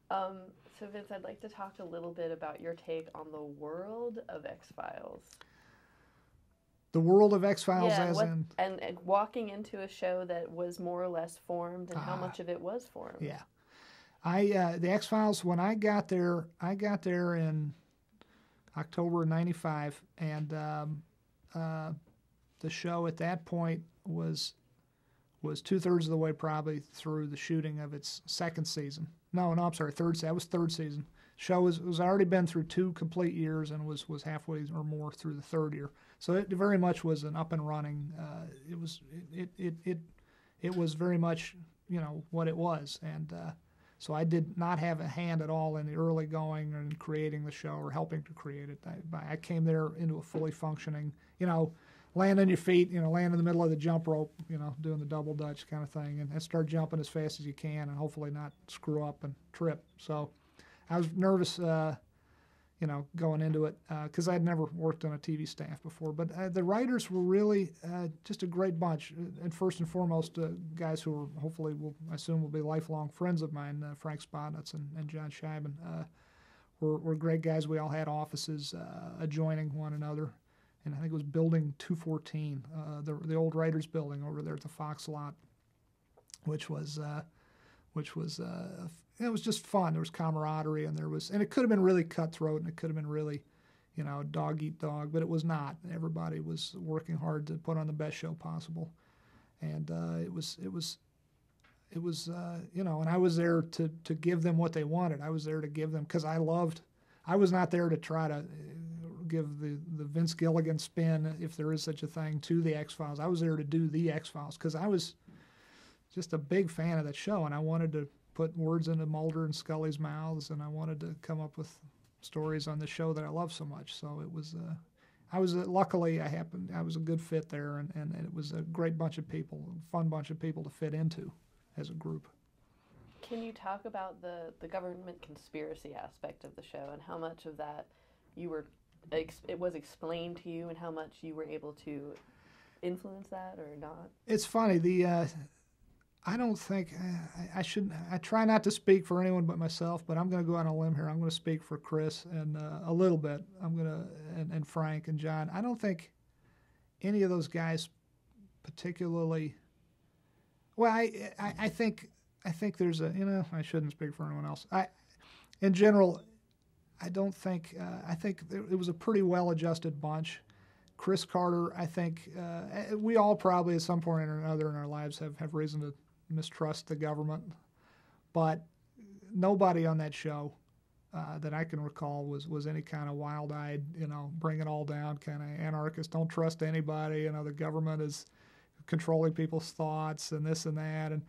Um, so Vince, I'd like to talk a little bit about your take on the world of X-Files. The world of X-Files, Yeah, and as what in, and walking into a show that was more or less formed, and how uh, much of it was formed. yeah. The X-Files, when I got there in October of '95, and uh, the show at that point was 2/3 of the way probably through the shooting of its second season. No, I'm sorry, third. That was third season. Show was already been through 2 complete years and was halfway or more through the third year. So it very much was an up and running. It was very much what it was, and so I did not have a hand at all in the early going and creating the show or helping to create it. I came there into a fully functioning, land on your feet, land in the middle of the jump rope, doing the double dutch kind of thing, and start jumping as fast as you can, and hopefully not screw up and trip. So I was nervous, going into it because I'd never worked on a TV staff before. But the writers were really just a great bunch, and first and foremost, guys who are hopefully I assume will be lifelong friends of mine, Frank Spotnitz and John Scheiben. Were great guys. We all had offices adjoining one another, and I think it was Building 214, the old writers' building over there at the Fox lot, which was it was just fun. There was camaraderie, and it could have been really cutthroat, and it could have been really, dog eat dog, but it was not. Everybody was working hard to put on the best show possible, and and I was there to give them what they wanted. I was there to give them because I was not there to try to give the Vince Gilligan spin, if there is such a thing, to the X-Files. I was there to do the X-Files because I was just a big fan of that show, and I wanted to put words into Mulder and Scully's mouths, and I wanted to come up with stories on the show that I love so much. So it was, luckily I was a good fit there, and it was a great bunch of people, a fun bunch of people to fit into as a group. Can you talk about the government conspiracy aspect of the show and how much of that you were it was explained to you, and how much you were able to influence that or not? It's funny. I don't think I should. I try not to speak for anyone but myself, but I'm going to go on a limb here. I'm going to speak for Chris and a little bit. And Frank and John. I don't think any of those guys particularly. Well, I think there's I shouldn't speak for anyone else. In general, I don't think I think it was a pretty well-adjusted bunch. Chris Carter, I think we all probably at some point or another in our lives have reason to mistrust the government, but nobody on that show that I can recall was any kind of wild-eyed, bring it all down kind of anarchist. Don't trust anybody. The government is controlling people's thoughts and this and that. And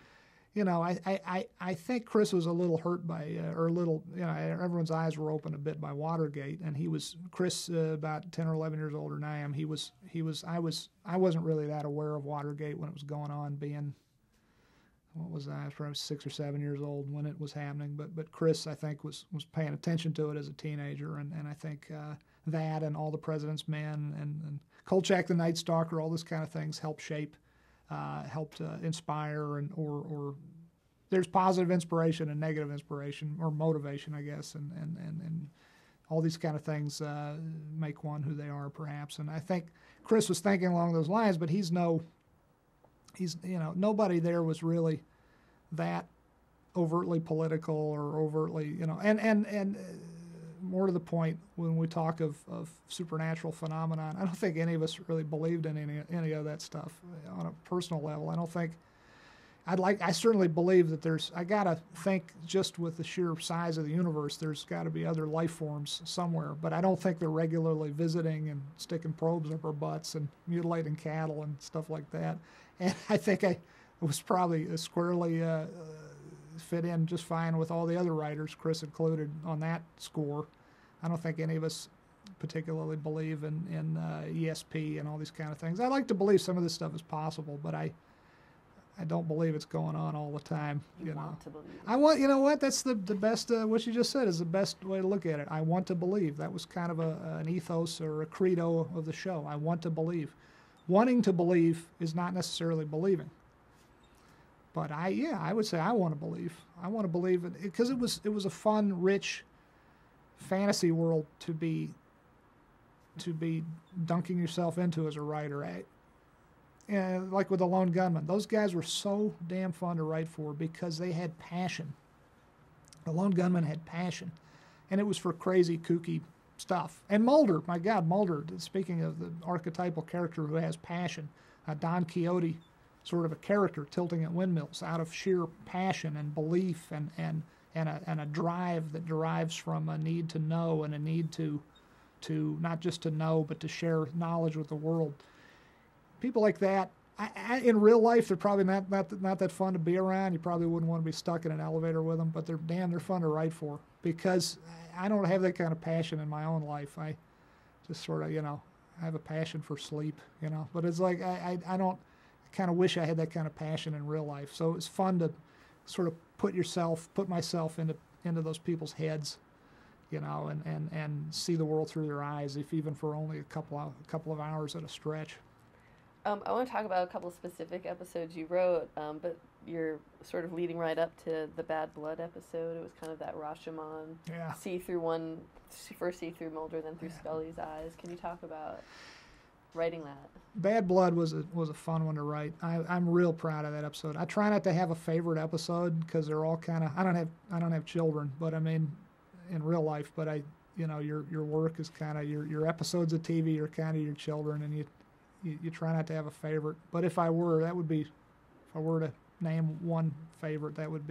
I think Chris was a little hurt by, or a little, everyone's eyes were opened a bit by Watergate, and Chris, about 10 or 11 years older than I am. I wasn't really that aware of Watergate when it was going on, being, what was I was probably 6 or 7 years old when it was happening. But Chris, I think, was paying attention to it as a teenager, and I think that and All the President's Men and Kolchak the Night Stalker, all this kind of things helped shape. Helped inspire or there's positive inspiration and negative inspiration or motivation, I guess, and all these kind of things make one who they are, perhaps. And I think Chris was thinking along those lines, but nobody there was really that overtly political or overtly, and more to the point, when we talk of supernatural phenomenon, I don't think any of us really believed in any of that stuff on a personal level. I don't think I certainly believe that I gotta think, just with the sheer size of the universe, there's got to be other life forms somewhere, but I don't think they're regularly visiting and sticking probes up our butts and mutilating cattle and stuff like that. And I think I was probably squarely fit in just fine with all the other writers, Chris included, on that score. I don't think any of us particularly believe in ESP and all these kind of things. I like to believe some of this stuff is possible, but I don't believe it's going on all the time. You want to believe. I want, what? That's the best, what you just said is the best way to look at it. I want to believe. That was kind of an ethos or a credo of the show. I want to believe. Wanting to believe is not necessarily believing. But I would say I want to believe. I want to believe it because it was a fun, rich fantasy world to be dunking yourself into as a writer. And like with the Lone Gunman, those guys were so damn fun to write for because they had passion. The Lone Gunman had passion, and it was for crazy, kooky stuff. And Mulder, my God, Mulder, speaking of the archetypal character who has passion, Don Quixote sort of a character tilting at windmills out of sheer passion and belief and a drive that derives from a need to know and a need to not just to know but to share knowledge with the world. People like that, in real life, they're probably not that fun to be around. You probably wouldn't want to be stuck in an elevator with them, but they're fun to write for because I don't have that kind of passion in my own life. I just sort of, I have a passion for sleep, but it's like I kind of wish I had that kind of passion in real life. So it's fun to sort of put myself into those people's heads, and see the world through their eyes, if even for only a couple of hours at a stretch. I want to talk about a couple specific episodes you wrote, but you're sort of leading right up to the Bad Blood episode. It was kind of that Rashomon, first see through Mulder, then through Scully's eyes. Can you talk about writing that? Bad Blood was a fun one to write. I'm real proud of that episode. I try not to have a favorite episode because they're all kind of. I don't have children, but I mean, in real life. But your work is kind of your episodes of TV are kind of your children, and you try not to have a favorite. But if I were to name one favorite, that'd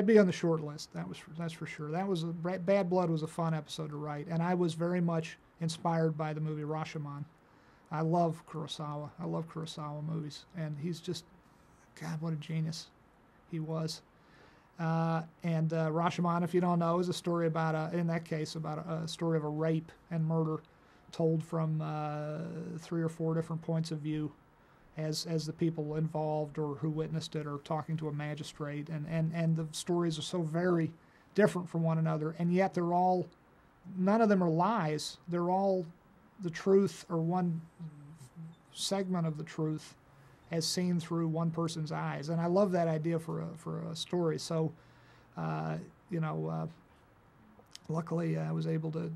be on the short list. That's for sure. Bad Blood was a fun episode to write, and I was very much inspired by the movie Rashomon. I love Kurosawa. I love Kurosawa movies, and he's just, God, what a genius he was. And Rashomon, if you don't know, is a story about a story of a rape and murder told from 3 or 4 different points of view as the people involved or who witnessed it are talking to a magistrate. And the stories are so very different from one another, and yet none of them are lies. They're all the truth, or one segment of the truth as seen through one person's eyes. And I love that idea for a story. So, luckily I was able to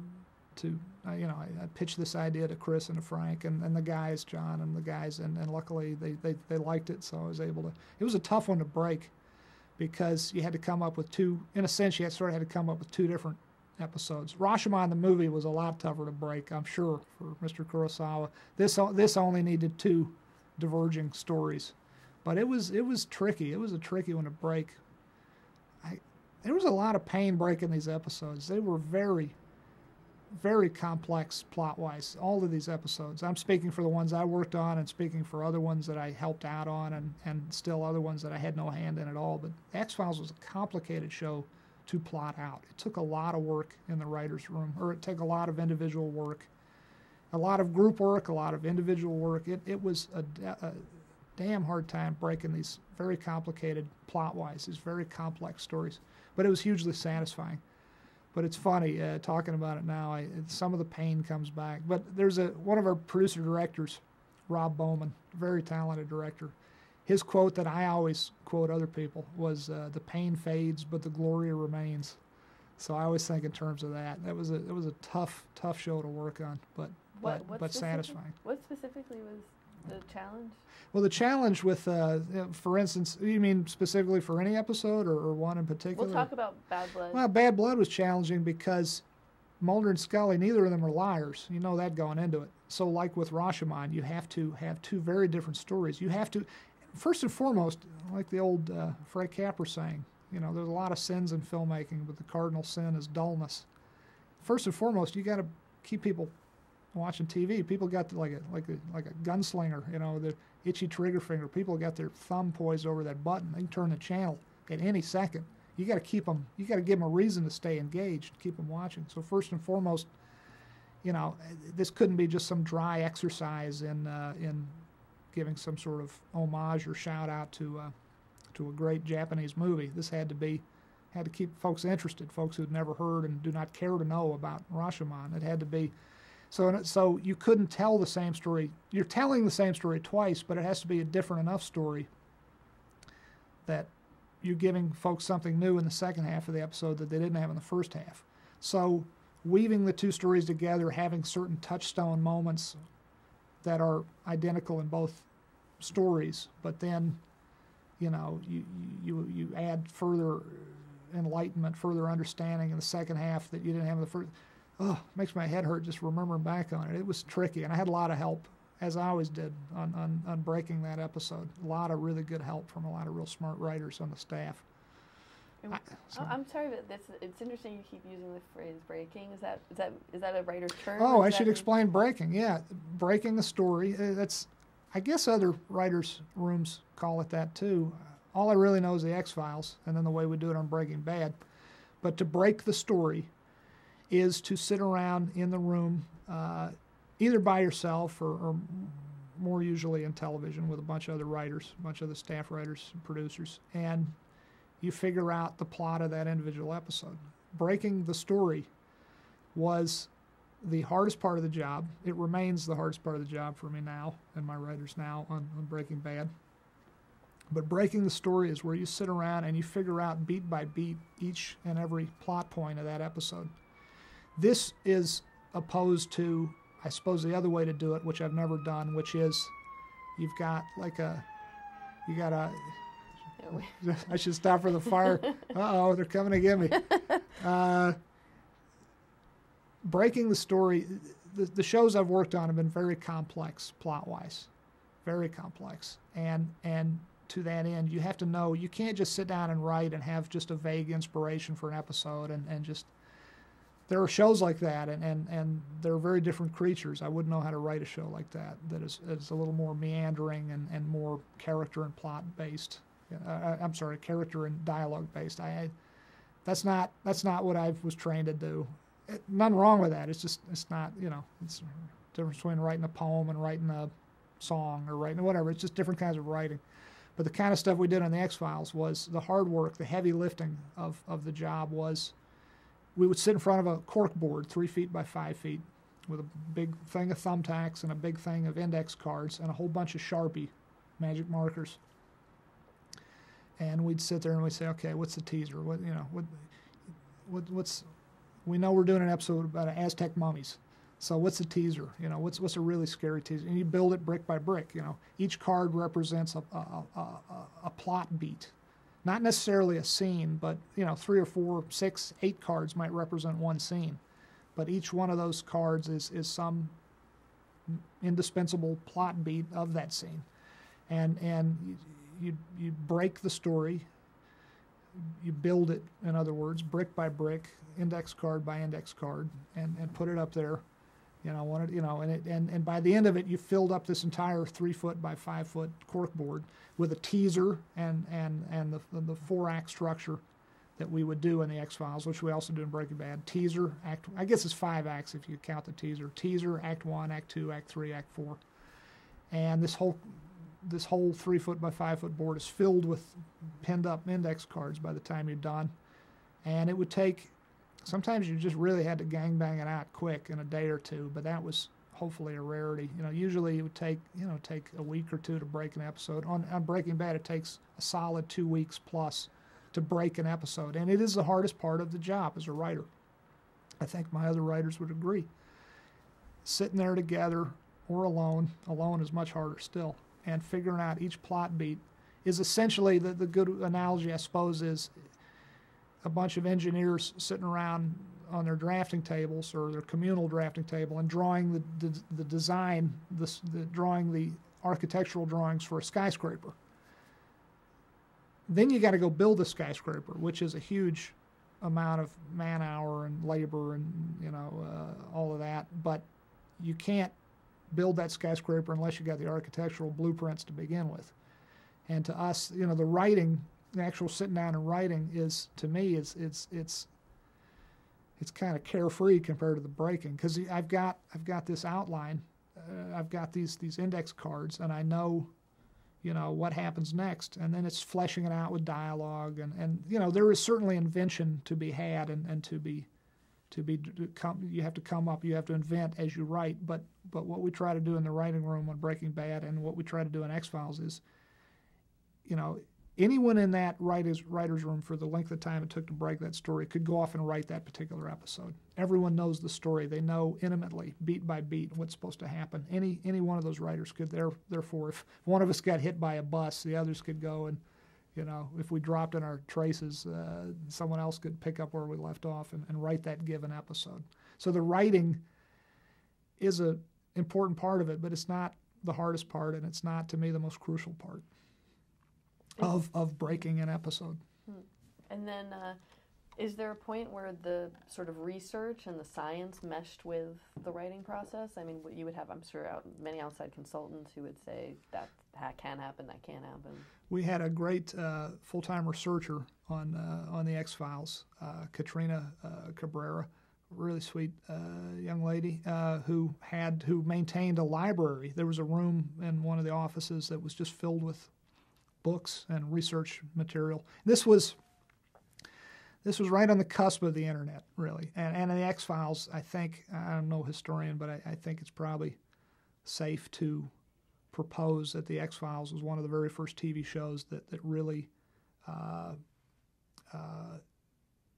I pitched this idea to Chris and to Frank and the guys, John and the guys, and luckily they liked it. So I was able to. It was a tough one to break because you had to come up with two. In a sense, you had to come up with 2 different episodes. Rashomon the movie was a lot tougher to break, I'm sure, for Mr. Kurosawa. This only needed 2 diverging stories, but it was tricky. It was a tricky one to break. There was a lot of pain breaking these episodes. They were very, very complex plot-wise, all of these episodes. I'm speaking for the ones I worked on and speaking for other ones that I helped out on and still other ones that I had no hand in at all. But X-Files was a complicated show to plot out. It took a lot of work in the writer's room, or it took a lot of individual work, a lot of group work, a lot of individual work. It was a damn hard time breaking these very complicated plot-wise, these very complex stories. But it was hugely satisfying. But it's funny, talking about it now, some of the pain comes back. But there's one of our producer-directors, Rob Bowman, very talented director. His quote that I always quote other people was, "The pain fades, but the glory remains." So I always think in terms of that. It was a tough show to work on, but satisfying. What specifically was the challenge? Well, the challenge with, for instance, you mean specifically for any episode or one in particular? We'll talk about Bad Blood. Well, Bad Blood was challenging because Mulder and Scully, neither of them are liars. You know that going into it. So like with Rashomon, you have to have 2 very different stories. You have to, first and foremost, like the old Fred Capra saying, there's a lot of sins in filmmaking, but the cardinal sin is dullness. First and foremost, you got to keep people watching TV. People got like a gunslinger, the itchy trigger finger. People got their thumb poised over that button. They can turn the channel at any second. You got to keep them. You got to give them a reason to stay engaged, keep them watching. So first and foremost, this couldn't be just some dry exercise in giving some sort of homage or shout out to a great Japanese movie. This had to keep folks interested, folks who'd never heard and do not care to know about Rashomon. It had to be. So you couldn't tell the same story. You're telling the same story twice, but it has to be a different enough story that you're giving folks something new in the second half of the episode that they didn't have in the first half. So weaving the two stories together, having certain touchstone moments that are identical in both stories, but then, you add further enlightenment, further understanding in the second half that you didn't have in the first. Oh, it makes my head hurt just remembering back on it. It was tricky, and I had a lot of help, as I always did, on breaking that episode. A lot of really good help from a lot of real smart writers on the staff. I'm sorry, but it's interesting you keep using the phrase breaking. Is that a writer's term? Oh, I should explain breaking. Yeah, breaking the story. That's, I guess other writers' rooms call it that too. All I really know is the X-Files, and then the way we do it on Breaking Bad. But to break the story is to sit around in the room, either by yourself or more usually in television with a bunch of other writers, a bunch of the staff writers and producers, and you figure out the plot of that individual episode. Breaking the story was the hardest part of the job. It remains the hardest part of the job for me now and my writers now on Breaking Bad. But breaking the story is where you sit around and you figure out beat by beat each and every plot point of that episode. This is opposed to, I suppose, the other way to do it, which I've never done, which is you've got I should stop for the fire. Uh-oh, they're coming to get me. Breaking the story, the shows I've worked on have been very complex plot-wise, very complex. And to that end, you have to know, you can't just sit down and write and have just a vague inspiration for an episode and just, there are shows like that, and they're very different creatures. I wouldn't know how to write a show like that is a little more meandering and more character and plot based. I'm sorry, character and dialogue based. That's not what I was trained to do. Nothing wrong with that. It's not, it's the difference between writing a poem and writing a song or writing whatever. It's just different kinds of writing. But the kind of stuff we did on the X-Files was the hard work, the heavy lifting of the job was we would sit in front of a cork board 3 feet by 5 feet with a big thing of thumbtacks and a big thing of index cards and a whole bunch of Sharpie magic markers. And we'd sit there and we'd say, okay, what's the teaser? We know we're doing an episode about Aztec mummies. So what's the teaser? What's a really scary teaser? And you build it brick by brick. Each card represents a plot beat. Not necessarily a scene, but 3 or 4, 6, 8 cards might represent one scene. But each one of those cards is some indispensable plot beat of that scene. And you break the story, you build it, in other words, brick by brick, index card by index card, and put it up there, and by the end of it, you filled up this entire 3 foot by 5 foot cork board with a teaser and the 4-act structure that we would do in the X-Files, which we also do in Breaking Bad. Teaser, act, I guess it's 5 acts if you count the teaser. Teaser, act 1, act 2, act 3, act 4. And this whole 3 foot by 5 foot board is filled with pinned up index cards by the time you're done. And it would take, sometimes you just really had to gangbang it out quick in a day or two, but that was hopefully a rarity. Usually it would take a week or two to break an episode. On Breaking Bad, it takes a solid 2 weeks plus to break an episode. And it is the hardest part of the job as a writer. I think my other writers would agree. Sitting there together or alone is much harder still, and figuring out each plot beat is essentially, the good analogy, I suppose, is a bunch of engineers sitting around on their drafting tables or their communal drafting table and drawing the design, drawing the architectural drawings for a skyscraper. Then you got to go build a skyscraper, which is a huge amount of man hour and labor and all of that. But you can't build that skyscraper unless you got the architectural blueprints to begin with. And to us, the writing, the actual sitting down and writing is, to me, it's kind of carefree compared to the breaking, because I've got this outline, I've got these index cards, and I know what happens next, and then it's fleshing it out with dialogue, and there is certainly invention to be had and you have to come up, you have to invent as you write, but what we try to do in the writing room on Breaking Bad and what we try to do in X-Files is, anyone in that writer's room for the length of time it took to break that story could go off and write that particular episode. Everyone knows the story. They know intimately, beat by beat, what's supposed to happen. Any one of those writers could, therefore, if one of us got hit by a bus, the others could go and, if we dropped in our traces, someone else could pick up where we left off and write that given episode. So the writing is an important part of it, but it's not the hardest part, and it's not, to me, the most crucial part of breaking an episode. And then is there a point where the sort of research and the science meshed with the writing process? I mean, you would have, I'm sure, many outside consultants who would say that can happen, that can't happen. We had a great full-time researcher on the X-Files, Katrina Cabrera, really sweet young lady who maintained a library. There was a room in one of the offices that was just filled with books and research material. This was right on the cusp of the internet, really. And the X-Files, I think, I'm no historian, but I think it's probably safe to propose that the X-Files was one of the very first TV shows that really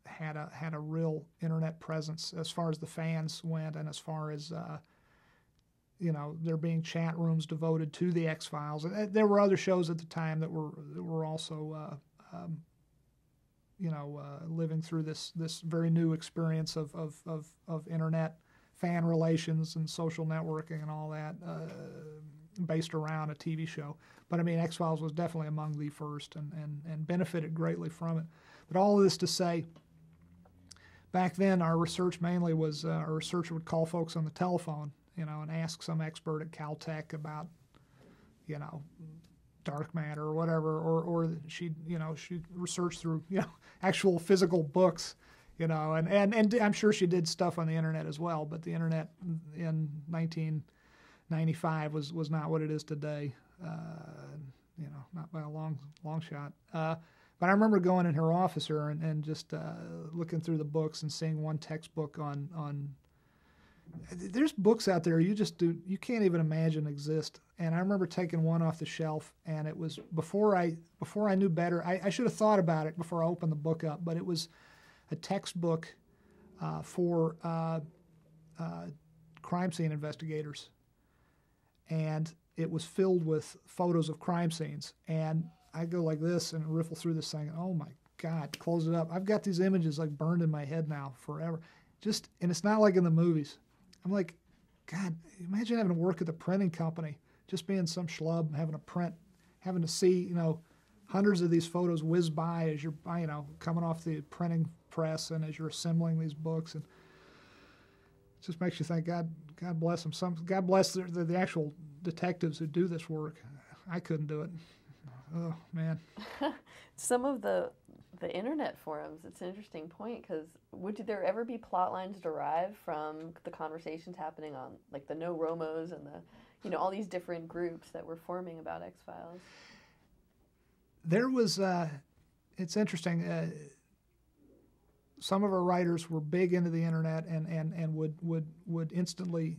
had a real internet presence as far as the fans went, and as far as there being chat rooms devoted to the X-Files. There were other shows at the time that were also living through this very new experience of internet fan relations and social networking and all that, based around a TV show. But I mean, X-Files was definitely among the first and benefited greatly from it. But all of this to say, back then our research mainly was our researcher would call folks on the telephone, and ask some expert at Caltech about, dark matter or whatever, or she'd research through, actual physical books, and I'm sure she did stuff on the internet as well, but the internet in 1995 was not what it is today, not by a long shot. But I remember going in her office and just looking through the books and seeing one textbook on there's books out there you can't even imagine exist. And I remember taking one off the shelf, and it was before I knew better. I should have thought about it before I opened the book up, but it was a textbook for crime scene investigators, and it was filled with photos of crime scenes. And I go like this and riffle through this thing. Oh my God! Close it up. I've got these images like burned in my head now forever. And it's not like in the movies. I'm like, God, imagine having to work at the printing company, just being some schlub, having to see, hundreds of these photos whiz by as you're, coming off the printing press and as you're assembling these books. And it just makes you think, God bless them. God bless the actual detectives who do this work. I couldn't do it. Oh, man. Some of the internet forums, it's an interesting point, because would there ever be plot lines derived from the conversations happening on, like, the No Romos and the, all these different groups that were forming about X-Files? There was, it's interesting, some of our writers were big into the internet and would instantly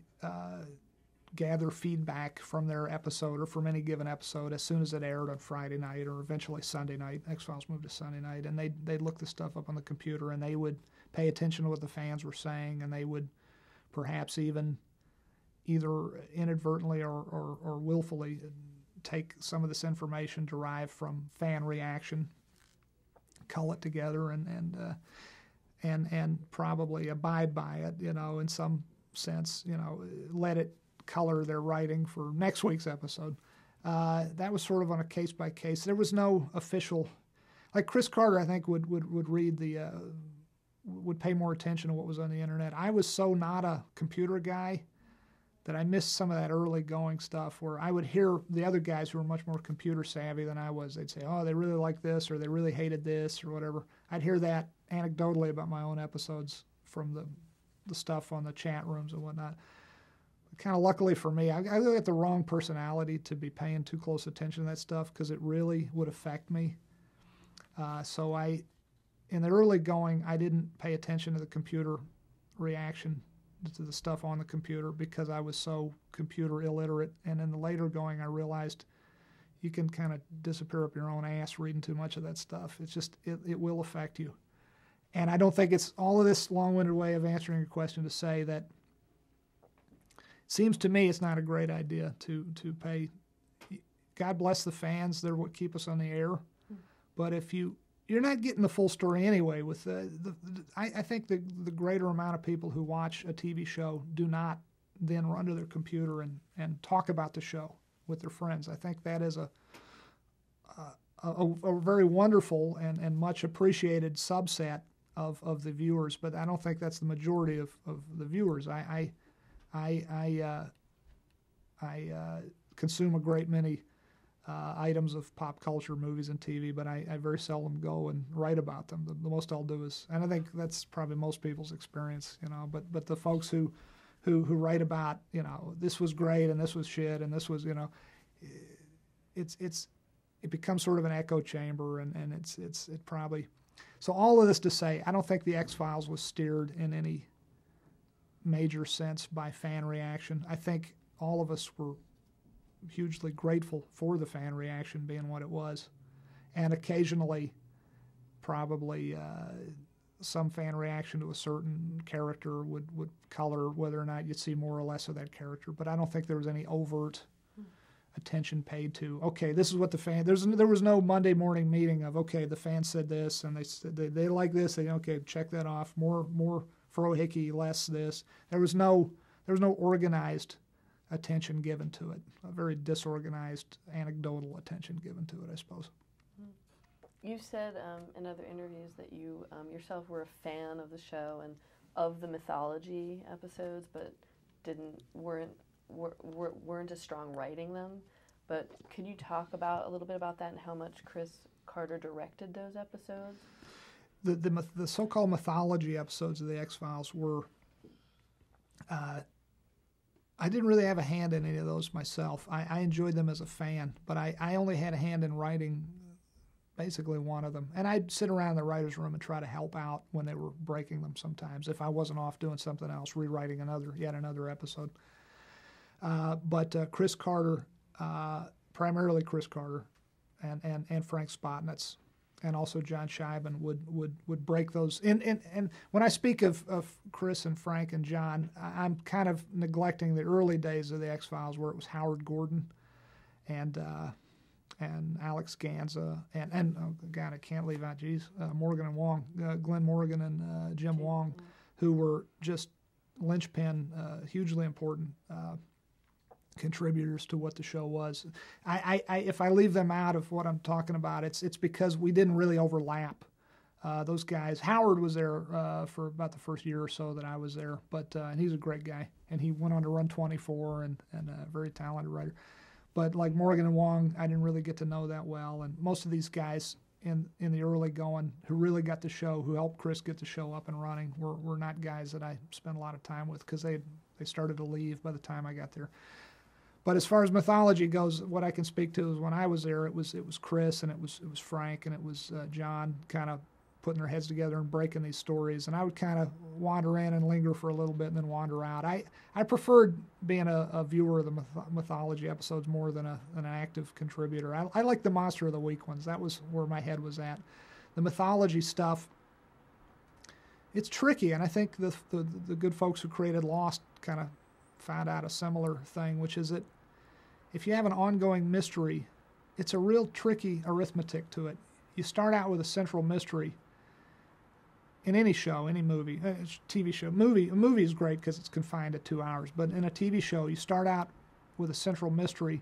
gather feedback from their episode or from any given episode as soon as it aired on Friday night or eventually Sunday night. X-Files moved to Sunday night, and they'd look the stuff up on the computer, and they would pay attention to what the fans were saying, and they would perhaps even either inadvertently or willfully take some of this information derived from fan reaction, cull it together, and probably abide by it, in some sense, let it color their writing for next week's episode. That was sort of on a case by case. There was no official, like Chris Carter, I think would read would pay more attention to what was on the internet. I was so not a computer guy that I missed some of that early going stuff where I would hear the other guys who were much more computer savvy than I was. They'd say, oh, they really like this, or they really hated this, or whatever. I'd hear that anecdotally about my own episodes from the stuff on the chat rooms and whatnot. Kind of luckily for me, I really got the wrong personality to be paying too close attention to that stuff because it really would affect me. So in the early going, I didn't pay attention to the computer reaction to the stuff on the computer because I was so computer illiterate. And in the later going, I realized, you can kind of disappear up your own ass reading too much of that stuff. It's just, it will affect you. And I don't think it's all of this long-winded way of answering your question to say that it seems to me it's not a great idea to pay. God bless the fans. They're what keep us on the air. But if you're not getting the full story anyway. With I think the greater amount of people who watch a TV show do not then run to their computer and talk about the show with their friends. I think that is a very wonderful and much appreciated subset of the viewers, but I don't think that's the majority of the viewers. I consume a great many items of pop culture, movies and TV, but I very seldom go and write about them. The most I'll do is, and I think that's probably most people's experience, but the folks who write about, this was great and this was shit and this was, it becomes sort of an echo chamber, and it probably. So all of this to say, I don't think the X-Files was steered in any major sense by fan reaction. I think all of us were hugely grateful for the fan reaction being what it was. And occasionally, probably some fan reaction to a certain character would color whether or not you'd see more or less of that character. But I don't think there was any overt attention paid to, okay, this is what the fan, there was no Monday morning meeting of, okay, the fans said this and they said they like this, okay, check that off, more Frohickey, less this. There was no organized attention given to it, a very disorganized anecdotal attention given to it, I suppose. You've said in other interviews that you yourself were a fan of the show and of the mythology episodes, but weren't as strong writing them. But could you talk a little bit about that and how much Chris Carter directed those episodes? The so-called mythology episodes of the X-Files were, I didn't really have a hand in any of those myself. I enjoyed them as a fan, but I only had a hand in writing basically one of them. And I'd sit around in the writer's room and try to help out when they were breaking them sometimes, if I wasn't off doing something else, rewriting yet another episode. But Chris Carter, primarily Chris Carter, and Frank Spotnitz, and also John Scheiben would break those. And when I speak of Chris and Frank and John, I'm kind of neglecting the early days of the X-Files where it was Howard Gordon and Alex Ganza and oh God, I can't leave out Morgan and Wong, Glenn Morgan and Jim Wong, who were just linchpin, hugely important contributors to what the show was. If I leave them out of what I'm talking about, it's because we didn't really overlap. Those guys, Howard was there for about the first year or so that I was there, but and he's a great guy, and he went on to run 24 and a very talented writer. But like Morgan and Wong, I didn't really get to know that well, and most of these guys in the early going who really got the show, who helped Chris get the show up and running, were not guys that I spent a lot of time with because they started to leave by the time I got there. But as far as mythology goes, what I can speak to is when I was there, it was Chris and it was Frank and it was John kind of putting their heads together and breaking these stories. And I would kind of wander in and linger for a little bit and then wander out. I preferred being a viewer of the mythology episodes more than an active contributor. I liked the Monster of the Week ones. That was where my head was at. The mythology stuff, it's tricky, and I think the good folks who created Lost kind of found out a similar thing, which is that if you have an ongoing mystery, it's a real tricky arithmetic to it. You start out with a central mystery in any show, any movie, TV show. A movie is great because it's confined to 2 hours, but in a TV show, you start out with a central mystery.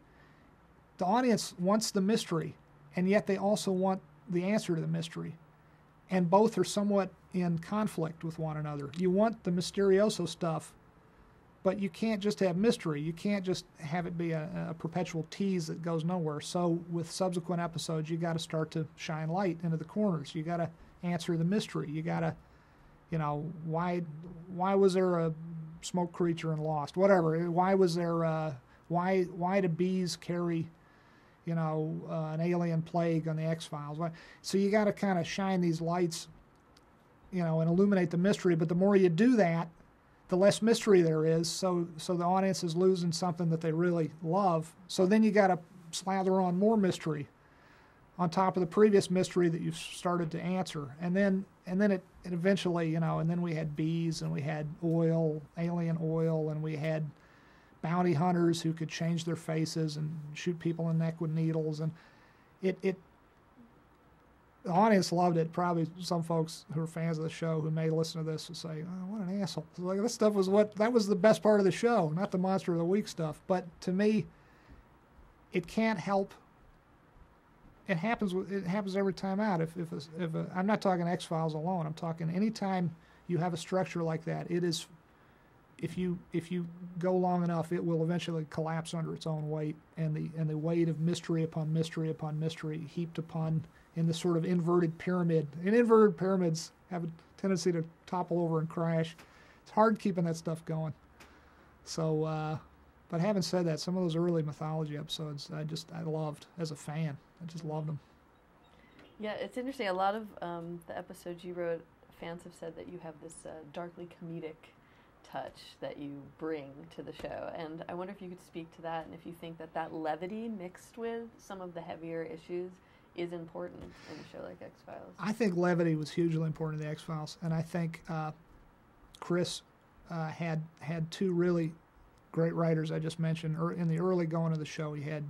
The audience wants the mystery, and yet they also want the answer to the mystery, and both are somewhat in conflict with one another. You want the mysterioso stuff, but you can't just have mystery. You can't just have it be a perpetual tease that goes nowhere. So with subsequent episodes, you got to start to shine light into the corners. You got to answer the mystery. You got to, why was there a smoke creature in Lost? Whatever. Why was there? Why do bees carry, an alien plague on the X-Files? So you got to kind of shine these lights, and illuminate the mystery. But the more you do that, the less mystery there is, so the audience is losing something that they really love. So then you got to slather on more mystery on top of the previous mystery that you've started to answer. And then it eventually, and then we had bees, and we had oil, alien oil, and we had bounty hunters who could change their faces and shoot people in the neck with needles. And the audience loved it. Probably some folks who are fans of the show who may listen to this will say, "Oh, what an asshole!" Like, this stuff that was the best part of the show, not the Monster of the Week stuff. But to me, it can't help. It happens every time out. I'm not talking X-Files alone. I'm talking anytime you have a structure like that. It is, if you go long enough, it will eventually collapse under its own weight, and the weight of mystery upon mystery upon mystery heaped upon in this sort of inverted pyramid. And inverted pyramids have a tendency to topple over and crash. It's hard keeping that stuff going. So, but having said that, some of those early mythology episodes I loved as a fan. I just loved them. Yeah, it's interesting. A lot of the episodes you wrote, fans have said that you have this darkly comedic touch that you bring to the show. And I wonder if you could speak to that, and if you think that levity mixed with some of the heavier issues is important in a show like X-Files. I think levity was hugely important in the X-Files, and I think Chris had two really great writers I just mentioned. In the early going of the show, he had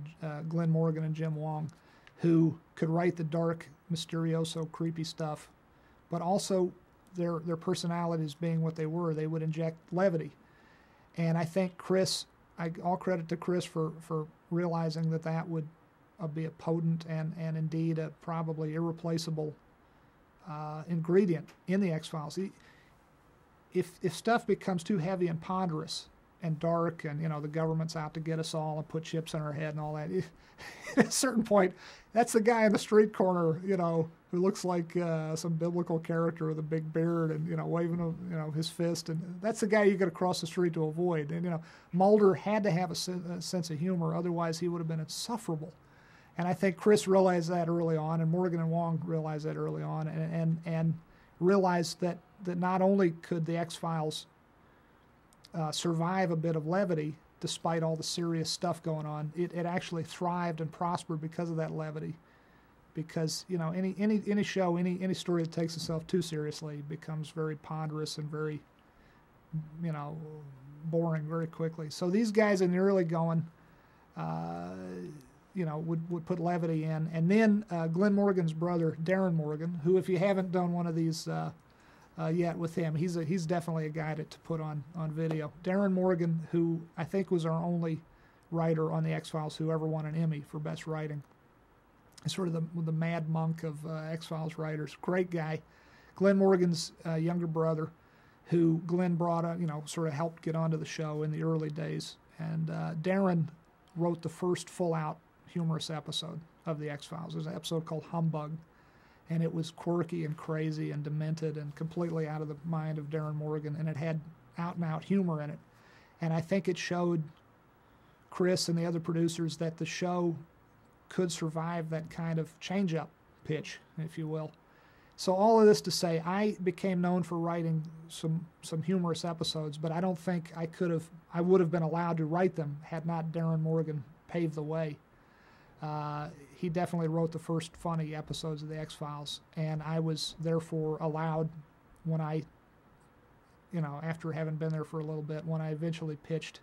Glenn Morgan and Jim Wong, who could write the dark, mysterioso, creepy stuff, but also their personalities being what they were, they would inject levity. And I think Chris, all credit to Chris for realizing that would be a potent and indeed a probably irreplaceable ingredient in the X-Files. If stuff becomes too heavy and ponderous and dark, and the government's out to get us all and put chips in our head and all that, at a certain point, that's the guy in the street corner, who looks like some biblical character with a big beard and waving his fist, and that's the guy you got to cross the street to avoid. And Mulder had to have a sense of humor, otherwise he would have been insufferable. And I think Chris realized that early on, and Morgan and Wong realized that early on, and realized that not only could the X-Files survive a bit of levity despite all the serious stuff going on, it actually thrived and prospered because of that levity. Because any show, any story that takes itself too seriously becomes very ponderous and very boring very quickly. So these guys in the early going would put levity in. And then Glenn Morgan's brother, Darren Morgan, who, if you haven't done one of these yet with him, he's definitely a guy to put on video. Darren Morgan, who I think was our only writer on the X-Files who ever won an Emmy for best writing. He's sort of the mad monk of X-Files writers. Great guy. Glenn Morgan's younger brother, who Glenn brought sort of helped get onto the show in the early days. And Darren wrote the first full-out humorous episode of the X-Files. There's an episode called Humbug, and it was quirky and crazy and demented and completely out of the mind of Darren Morgan, and it had out-and-out humor in it. And I think it showed Chris and the other producers that the show could survive that kind of change-up pitch, if you will. So all of this to say, I became known for writing some humorous episodes, but I don't think I would have been allowed to write them had not Darren Morgan paved the way. He definitely wrote the first funny episodes of the X-Files, and I was therefore allowed, when I, after having been there for a little bit, when I eventually pitched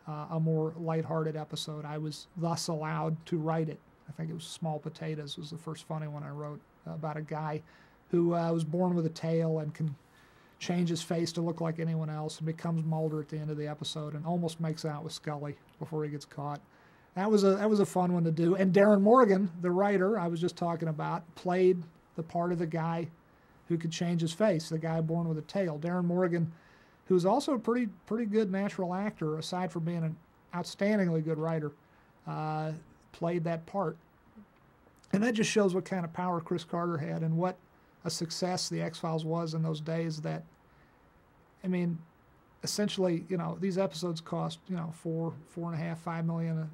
a more lighthearted episode, I was thus allowed to write it. I think it was Small Potatoes was the first funny one I wrote, about a guy who was born with a tail and can change his face to look like anyone else and becomes Mulder at the end of the episode and almost makes out with Scully before he gets caught. That was a fun one to do. And Darren Morgan, the writer I was just talking about, played the part of the guy who could change his face, the guy born with a tail. Darren Morgan, who's also a pretty good natural actor, aside from being an outstandingly good writer, played that part. And that just shows what kind of power Chris Carter had and what a success the X-Files was in those days. That, essentially, these episodes cost, $4.5, $5 million.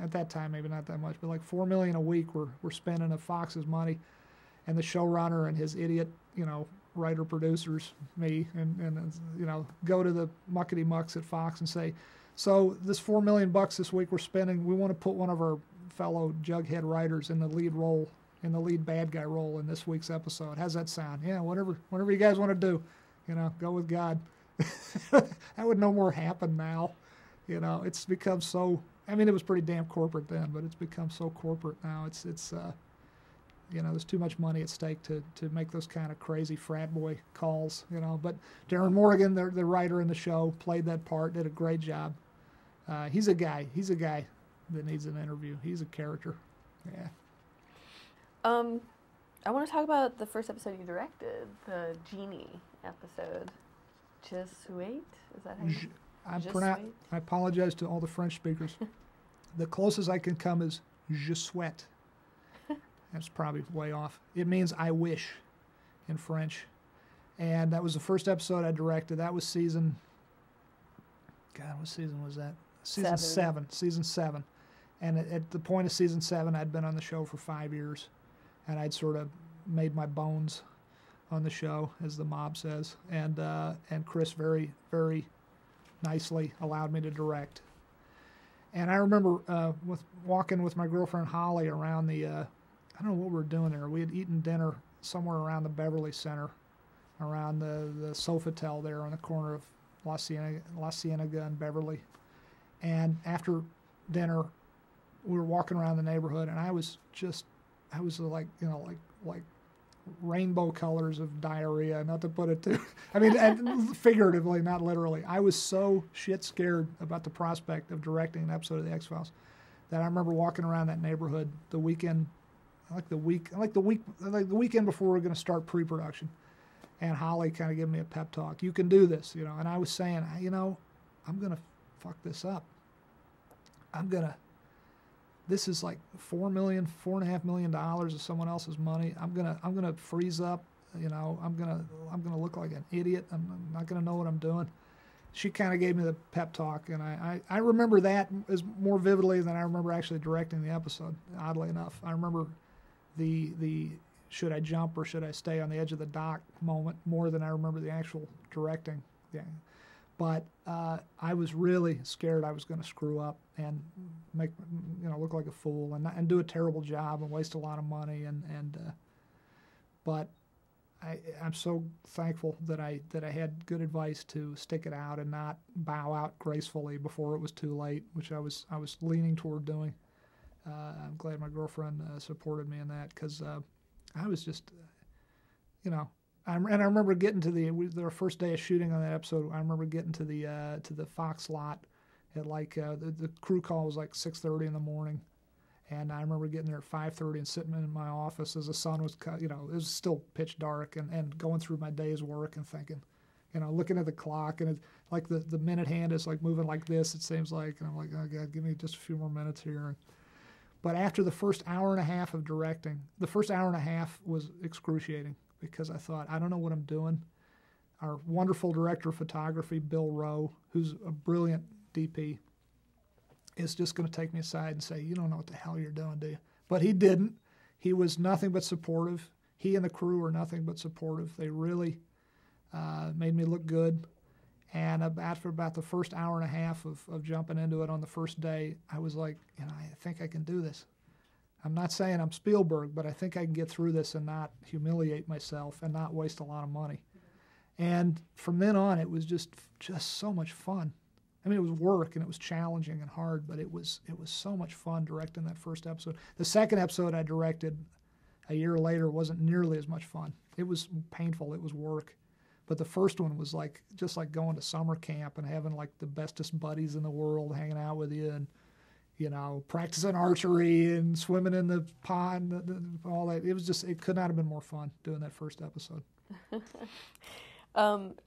At that time, maybe not that much, but like $4 million a week we're spending of Fox's money. And the showrunner and his idiot, writer producers, me, and go to the muckety mucks at Fox and say, so this $4 million this week we're spending, we want to put one of our fellow Jughead writers in the lead role, in the lead bad guy role in this week's episode. How's that sound? Yeah, whatever you guys want to do, go with God. That would no more happen now. It's become so. I mean, it was pretty damn corporate then, but it's become so corporate now. It's there's too much money at stake to make those kind of crazy frat boy calls. But Darren Morgan, the writer in the show, played that part, did a great job. He's a guy that needs an interview. He's a character. Yeah. I want to talk about the first episode you directed, the Genie episode. Just wait. Is that how you? I apologize to all the French speakers. The closest I can come is je souhaite. That's probably way off. It means I wish in French. And that was the first episode I directed. That was season. God, what season was that? Season 7. Season 7. And at the point of season 7, I'd been on the show for 5 years. And I'd sort of made my bones on the show, as the mob says. And Chris very, very nicely allowed me to direct. And I remember walking with my girlfriend Holly around the, I don't know what we were doing there. We had eaten dinner somewhere around the Beverly Center, around the Sofitel there on the corner of La Cienega and Beverly. And after dinner, we were walking around the neighborhood, and I was like rainbow colors of diarrhea, not to put it too, I mean, figuratively, not literally. I was so shit scared about the prospect of directing an episode of The X-Files that I remember walking around that neighborhood the weekend, the weekend before we were going to start pre-production, and Holly kind of gave me a pep talk. You can do this, and I was saying, I'm going to fuck this up. This is like $4.5 million of someone else's money. I'm gonna freeze up. I'm gonna look like an idiot. I'm not gonna know what I'm doing. She kind of gave me the pep talk, and I remember that as more vividly than I remember actually directing the episode. Oddly enough, I remember the should I jump or should I stay on the edge of the dock moment more than I remember the actual directing. Yeah. But I was really scared I was going to screw up and make look like a fool and do a terrible job and waste a lot of money but I'm so thankful that I had good advice to stick it out and not bow out gracefully before it was too late, which I was leaning toward doing. I'm glad my girlfriend supported me in that, because I was just I remember getting to the first day of shooting on that episode. I remember getting to the Fox lot at the crew call was like 6:30 in the morning, and I remember getting there at 5:30 and sitting in my office as the sun was it was still pitch dark, and going through my day's work and thinking, looking at the clock, and like the minute hand is like moving like this, it seems like, and I'm like, oh God, give me just a few more minutes here. But after the first hour and a half of directing, the first hour and a half was excruciating, because I thought, I don't know what I'm doing. Our wonderful director of photography, Bill Rowe, who's a brilliant DP, is just going to take me aside and say, you don't know what the hell you're doing, do you? But he didn't. He was nothing but supportive. He and the crew were nothing but supportive. They really made me look good. And after about the first hour and a half of jumping into it on the first day, I was like, I think I can do this. I'm not saying I'm Spielberg, but I think I can get through this and not humiliate myself and not waste a lot of money. And from then on, it was just so much fun. I mean, it was work and it was challenging and hard, but it was so much fun directing that first episode. The second episode I directed a year later wasn't nearly as much fun. It was painful. It was work. But the first one was just like going to summer camp and having like the bestest buddies in the world hanging out with you, and practicing archery and swimming in the pond, all that. It could not have been more fun doing that first episode.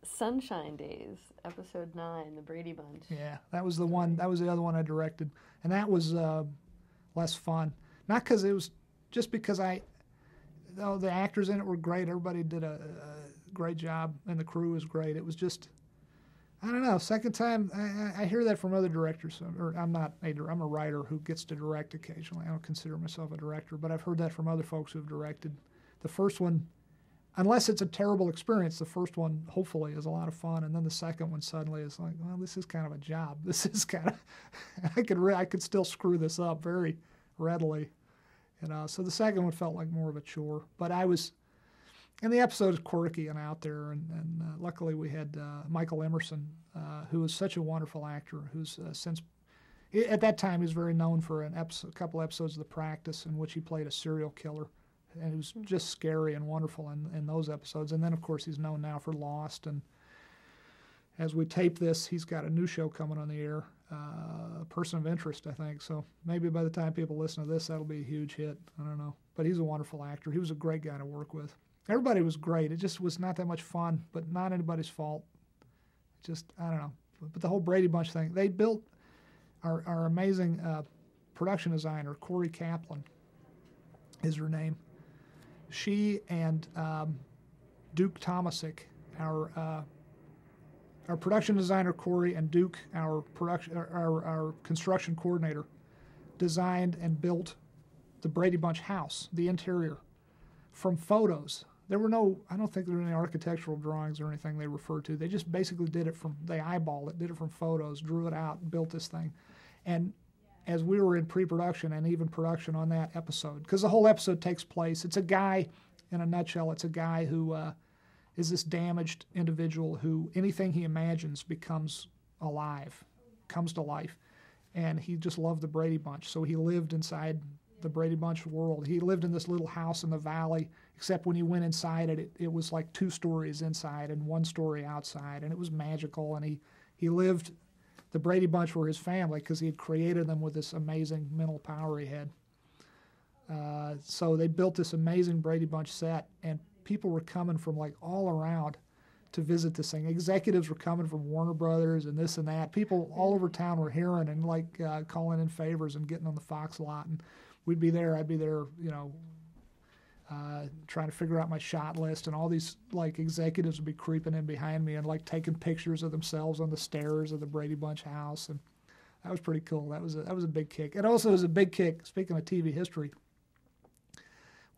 Sunshine Days, episode 9, the Brady Bunch. Yeah, that was the one. That was the other one I directed, and that was less fun. Not because it was, just because the actors in it were great. Everybody did a great job, and the crew was great. It was just, I don't know. Second time, I hear that from other directors. Or I'm a writer who gets to direct occasionally. I don't consider myself a director, but I've heard that from other folks who've directed. The first one, unless it's a terrible experience, the first one hopefully is a lot of fun, and then the second one suddenly is like, well, this is kind of a job. This is kind of, I could still screw this up very readily. So the second one felt like more of a chore. But and the episode is quirky and out there, and luckily we had Michael Emerson, who was such a wonderful actor, who's since, at that time he was very known for a couple episodes of The Practice in which he played a serial killer, and he was just scary and wonderful in those episodes. And then, of course, he's known now for Lost, and as we tape this, he's got a new show coming on the air, Person of Interest, I think. So maybe by the time people listen to this, that'll be a huge hit. I don't know. But he's a wonderful actor. He was a great guy to work with. Everybody was great. It just was not that much fun, but not anybody's fault. Just, I don't know. But the whole Brady Bunch thing, they built our amazing production designer, Corey Kaplan is her name. She and Duke Tomasic, our production designer, Corey, and Duke, our construction coordinator, designed and built the Brady Bunch house, the interior, from photos. There were I don't think there were any architectural drawings or anything they referred to. They just basically they eyeballed it, did it from photos, drew it out, and built this thing. And as we were in pre-production and even production on that episode, because the whole episode takes place, it's a guy, in a nutshell, it's a guy who is this damaged individual who anything he imagines becomes alive, comes to life. And he just loved the Brady Bunch, so he lived inside the Brady Bunch world. He lived in this little house in the valley, except when you went inside it was like 2 stories inside and 1 story outside, and it was magical. And he lived, the Brady Bunch were his family because he had created them with this amazing mental power he had. So they built this amazing Brady Bunch set, and people were coming from like all around to visit this thing. Executives were coming from Warner Brothers and this and that. People all over town were hearing and like calling in favors and getting on the Fox lot. And we'd be there. I'd be there, trying to figure out my shot list, and all these like executives would be creeping in behind me and like taking pictures of themselves on the stairs of the Brady Bunch house, and that was pretty cool. That was a big kick. It also was a big kick. Speaking of TV history,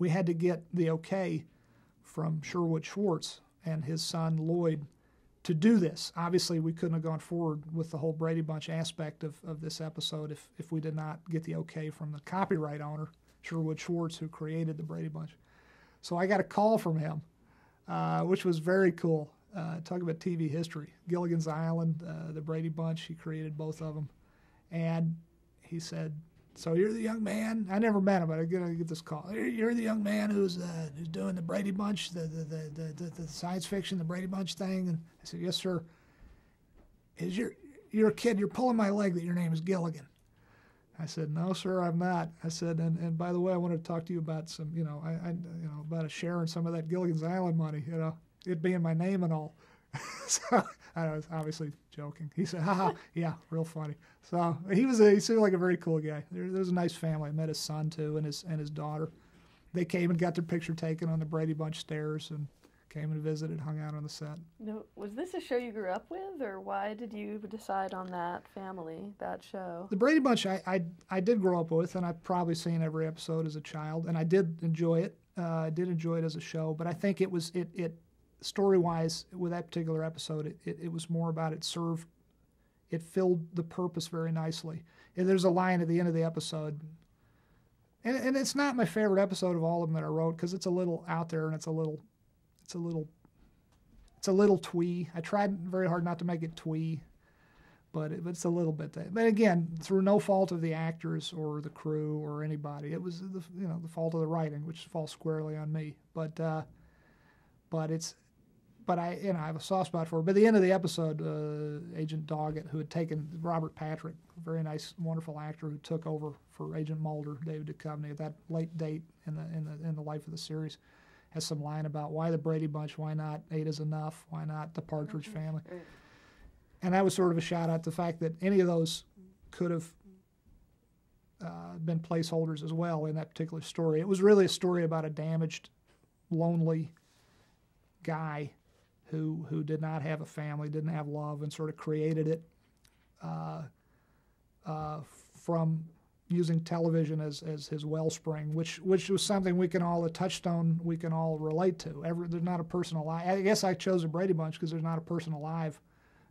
we had to get the okay from Sherwood Schwartz and his son Lloyd to do this. Obviously, we couldn't have gone forward with the whole Brady Bunch aspect of this episode if we did not get the okay from the copyright owner, Sherwood Schwartz, who created the Brady Bunch. So I got a call from him, which was very cool. Talk about TV history. Gilligan's Island, the Brady Bunch, he created both of them. And he said, "So you're the young man?" I never met him, but I get this call. "You're the young man who's doing the Brady Bunch, the science fiction, the Brady Bunch thing?" And I said, "Yes, sir." You're a kid. You're pulling my leg that your name is Gilligan. I said, "No, sir, I'm not." I said, and by the way, I wanted to talk to you about some, about a share in some of that Gilligan's Island money, it being my name and all. So I was obviously joking. He said, "Haha, yeah, real funny." So he seemed like a very cool guy. There was a nice family. I met his son too, and his daughter. They came and got their picture taken on the Brady Bunch stairs, and came and visited, hung out on the set. No, was this a show you grew up with, or why did you decide on that show? The Brady Bunch I did grow up with, and I've probably seen every episode as a child, and I did enjoy it. I did enjoy it as a show, but I think it was it story-wise with that particular episode, it was more about it filled the purpose very nicely. And there's a line at the end of the episode, and it's not my favorite episode of all of them that I wrote because it's a little out there and it's a little twee. I tried very hard not to make it twee, but it's a little bit that. But again, through no fault of the actors or the crew or anybody, it was the fault of the writing, which falls squarely on me. But I have a soft spot for it. But at the end of the episode, Agent Doggett, who had taken Robert Patrick, a very nice, wonderful actor who took over for Agent Mulder, David Duchovny, at that late date in the life of the series, has some line about why the Brady Bunch, why not 8 is Enough, why not the Partridge Family. And that was sort of a shout out to the fact that any of those could have been placeholders as well in that particular story. It was really a story about a damaged, lonely guy who did not have a family, didn't have love, and sort of created it from using television as his wellspring, which was something we can all, a touchstone we can all relate to. There's not a person alive. I guess I chose the Brady Bunch because there's not a person alive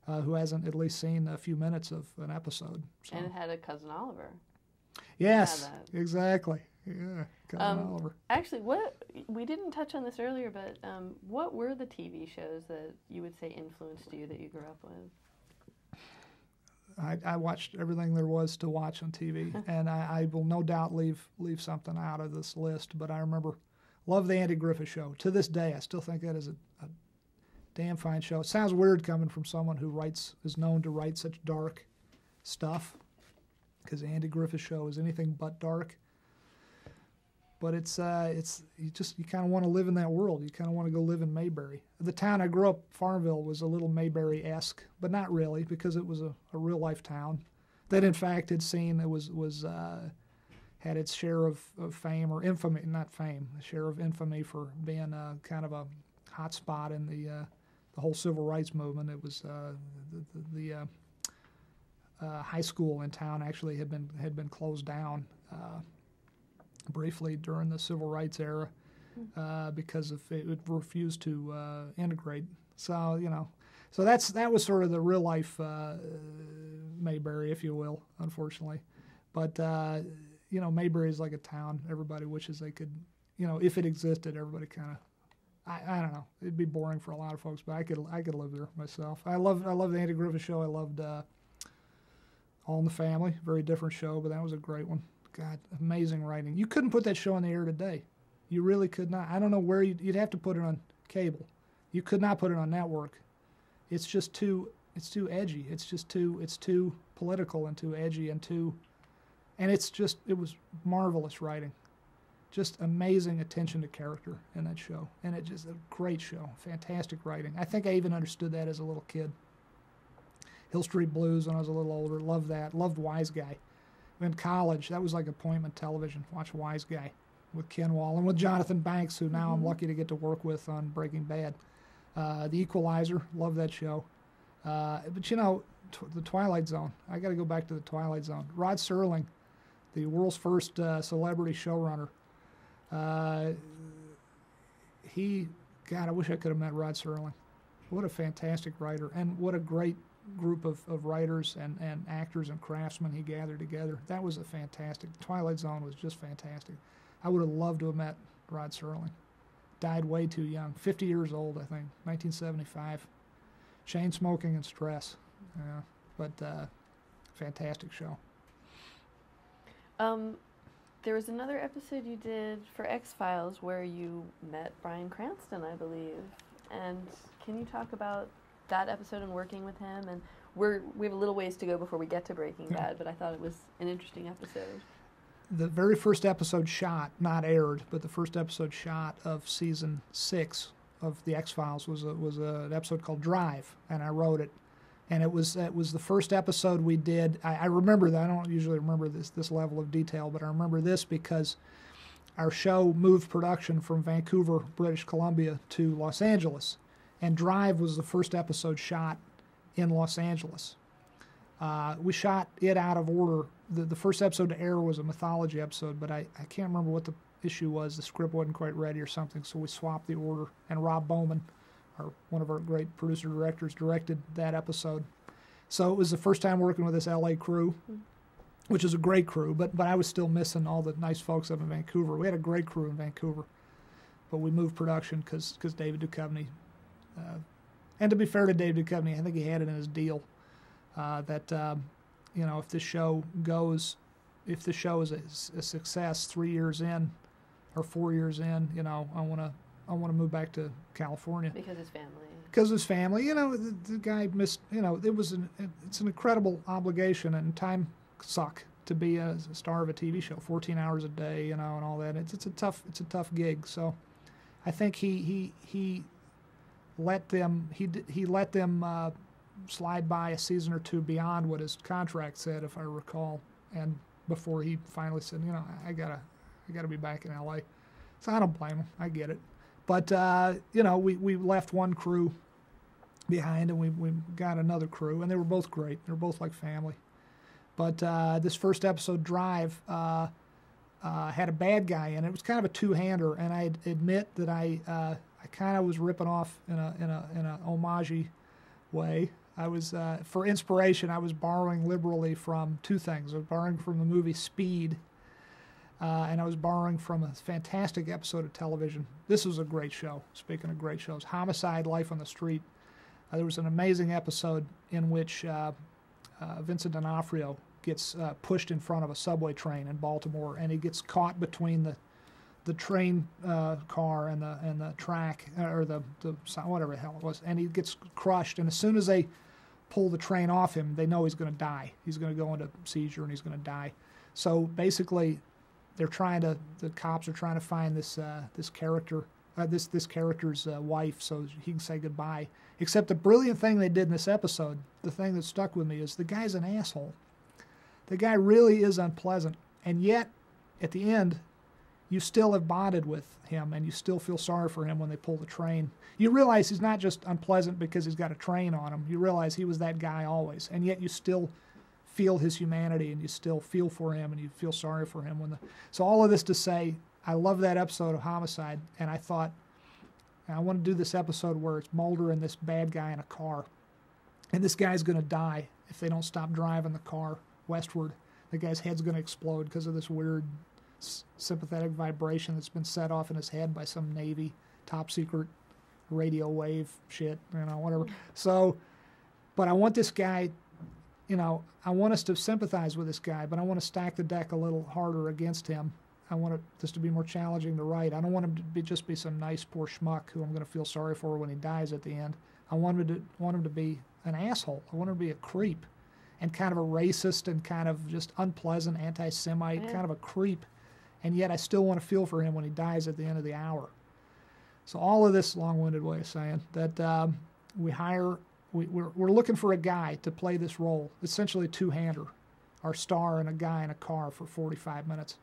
who hasn't at least seen a few minutes of an episode. So. And it had a cousin Oliver. Yes, have that. exactly. Yeah, Cousin Oliver. Actually, what we didn't touch on this earlier, but what were the TV shows that you would say influenced you that you grew up with? I watched everything there was to watch on TV, and I will no doubt leave something out of this list. But I love the Andy Griffith Show. To this day, I still think that is a damn fine show. It sounds weird coming from someone who is known to write such dark stuff, because the Andy Griffith Show is anything but dark. But it's you kind of want to live in that world. You kind of want to go live in Mayberry. The town I grew up, Farmville, was a little Mayberry-esque, but not really, because it was a real life town that, in fact, had seen it had its share of fame or infamy, not fame, a share of infamy for being kind of a hot spot in the whole civil rights movement. It was the high school in town actually had been closed down briefly during the civil rights era because it refused to integrate. So that was sort of the real life Mayberry, if you will, unfortunately. But Mayberry is like a town. Everybody wishes they could, if it existed, everybody kind of. I don't know. It'd be boring for a lot of folks, but I could live there myself. I love the Andy Griffith Show. I loved All in the Family. Very different show, but that was a great one. God, amazing writing. You couldn't put that show on the air today. You really could not. I don't know where you'd have to put it on cable. You could not put it on network. It's just too edgy. It's too political and too edgy and it was marvelous writing. Just amazing attention to character in that show. And it's just a great show. Fantastic writing. I think I even understood that as a little kid. Hill Street Blues when I was a little older. Loved that. Loved Wise Guy. In college, that was like appointment television. Watch Wise Guy with Ken Wall and with Jonathan Banks, who now I'm lucky to get to work with on Breaking Bad. The Equalizer, love that show. But the Twilight Zone. I got to go back to the Twilight Zone. Rod Serling, the world's first celebrity showrunner. I wish I could have met Rod Serling. What a fantastic writer, and what a great group of writers and actors and craftsmen he gathered together. That was fantastic. Twilight Zone was just fantastic. I would have loved to have met Rod Serling. Died way too young, 50 years old, I think, 1975. Chain smoking and stress. Yeah, but fantastic show. There was another episode you did for X-Files where you met Bryan Cranston, I believe. And can you talk about that episode and working with him? And we have a little ways to go before we get to Breaking Bad, but I thought it was an interesting episode. The very first episode shot, not aired, but the first episode shot of season 6 of the X-Files was an episode called Drive, and I wrote it. And it was the first episode we did. I remember that. I don't usually remember this level of detail, but I remember this because our show moved production from Vancouver, British Columbia, to Los Angeles. And Drive was the first episode shot in Los Angeles. We shot it out of order. The first episode to air was a mythology episode, but I can't remember what the issue was. The script wasn't quite ready or something, so we swapped the order. And Rob Bowman, one of our great producer-directors, directed that episode. So it was the first time working with this L.A. crew, which is a great crew, but I was still missing all the nice folks up in Vancouver. We had a great crew in Vancouver, but we moved production because David Duchovny, and to be fair to David Duchovny, I think he had it in his deal that if this show is a success 3 years in or 4 years in, I want to move back to California because his family. Because his family, the guy missed. It's an incredible obligation and time suck to be a star of a TV show, 14 hours a day, and all that. It's a tough gig. So, I think he let them slide by a season or two beyond what his contract said, if I recall, and before he finally said, I gotta be back in LA. So I don't blame him. I get it. But, we left one crew behind and we got another crew, and they were both great. They were both like family. But this first episode, Drive, had a bad guy in it. It was kind of a two-hander, and I admit that I kind of was ripping off in a homage-y way. I was for inspiration. I was borrowing liberally from two things. I was borrowing from the movie Speed, and I was borrowing from a fantastic episode of television. This was a great show. Speaking of great shows, Homicide: Life on the Street. There was an amazing episode in which Vincent D'Onofrio gets pushed in front of a subway train in Baltimore, and he gets caught between the train car and the track, or the whatever the hell it was, and he gets crushed. And as soon as they pull the train off him, they know he's going to die. He's going to go into seizure and he's going to die. So basically, the cops are trying to find this character, this character's wife, so he can say goodbye. Except the brilliant thing they did in this episode, the thing that stuck with me, is the guy's an asshole. The guy really is unpleasant, and yet at the end, you still have bonded with him, and you still feel sorry for him when they pull the train. You realize he's not just unpleasant because he's got a train on him. You realize he was that guy always, and yet you still feel his humanity, and you still feel for him, and you feel sorry for him. So all of this to say, I love that episode of Homicide, and I thought, I want to do this episode where it's Mulder and this bad guy in a car, and this guy's going to die if they don't stop driving the car westward. The guy's head's going to explode because of this weird sympathetic vibration that's been set off in his head by some Navy top secret radio wave shit, whatever. So, but I want this guy, I want us to sympathize with this guy, but I want to stack the deck a little harder against him. I want this to be more challenging to write. I don't want him to just be some nice poor schmuck who I'm going to feel sorry for when he dies at the end. I want him to be an asshole. I want him to be a creep and kind of a racist and kind of just unpleasant anti-Semite, kind of a creep. And yet I still want to feel for him when he dies at the end of the hour. So all of this long-winded way of saying that we're looking for a guy to play this role, essentially a two-hander, our star and a guy in a car for 45 minutes.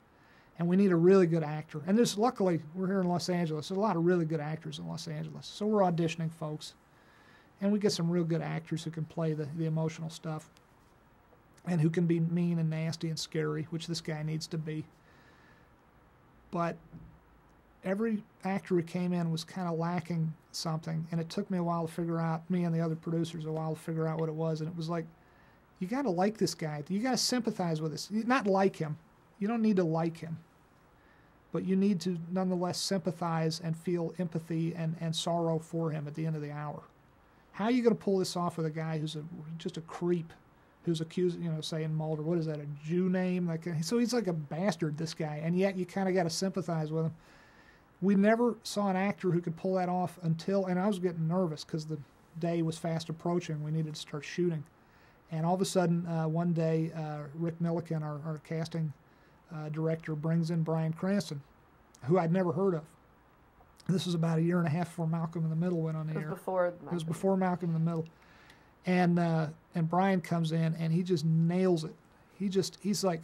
And we need a really good actor. And luckily, we're here in Los Angeles. There's a lot of really good actors in Los Angeles. So we're auditioning folks. And we get some real good actors who can play the emotional stuff and who can be mean and nasty and scary, which this guy needs to be. But every actor who came in was kind of lacking something, and it took me a while to figure out, me and the other producers, a while to figure out what it was. And it was like, you got to like this guy. You got to sympathize with this. Not like him. You don't need to like him. But you need to nonetheless sympathize and feel empathy and sorrow for him at the end of the hour. How are you going to pull this off with a guy who's just a creep, who's accused, saying Mulder, what is that, a Jew name? So he's like a bastard, this guy, and yet you kind of got to sympathize with him. We never saw an actor who could pull that off until, and I was getting nervous because the day was fast approaching. We needed to start shooting. And all of a sudden, one day, Rick Milliken, our casting director, brings in Bryan Cranston, who I'd never heard of. This was about a year and a half before Malcolm in the Middle went on the air. It was before Malcolm in the Middle. And Bryan comes in and he just nails it. He's like,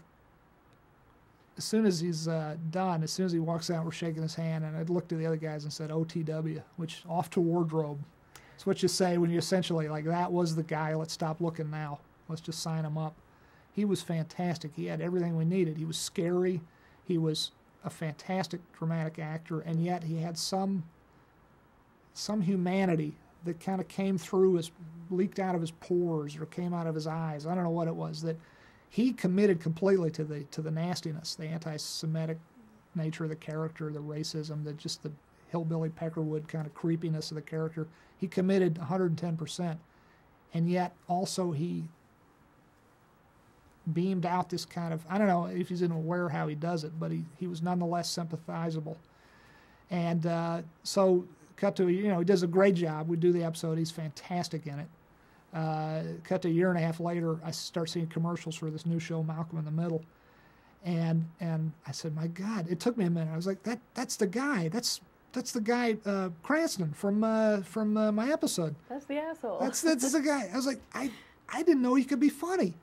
as soon as he's done, as soon as he walks out, we're shaking his hand, and I looked at the other guys and said OTW, which off to wardrobe. It's what you say when you essentially, like, that was the guy, let's stop looking now. Let's just sign him up. He was fantastic. He had everything we needed. He was scary. He was a fantastic dramatic actor, and yet he had some humanity that kind of came through, leaked out of his pores or came out of his eyes. I don't know what it was, that he committed completely to the nastiness, the anti-Semitic nature of the character, the racism, the hillbilly Peckerwood kind of creepiness of the character. He committed 110%, and yet also he beamed out this kind of, I don't know if he's even aware how he does it, but he was nonetheless sympathizable. And so cut to, he does a great job. We do the episode. He's fantastic in it. Cut to a year and a half later, I start seeing commercials for this new show, Malcolm in the Middle. And I said, my God, it took me a minute. I was like, that's the guy. That's the guy, Cranston from my episode. That's the asshole. That's the guy. I was like, I didn't know he could be funny.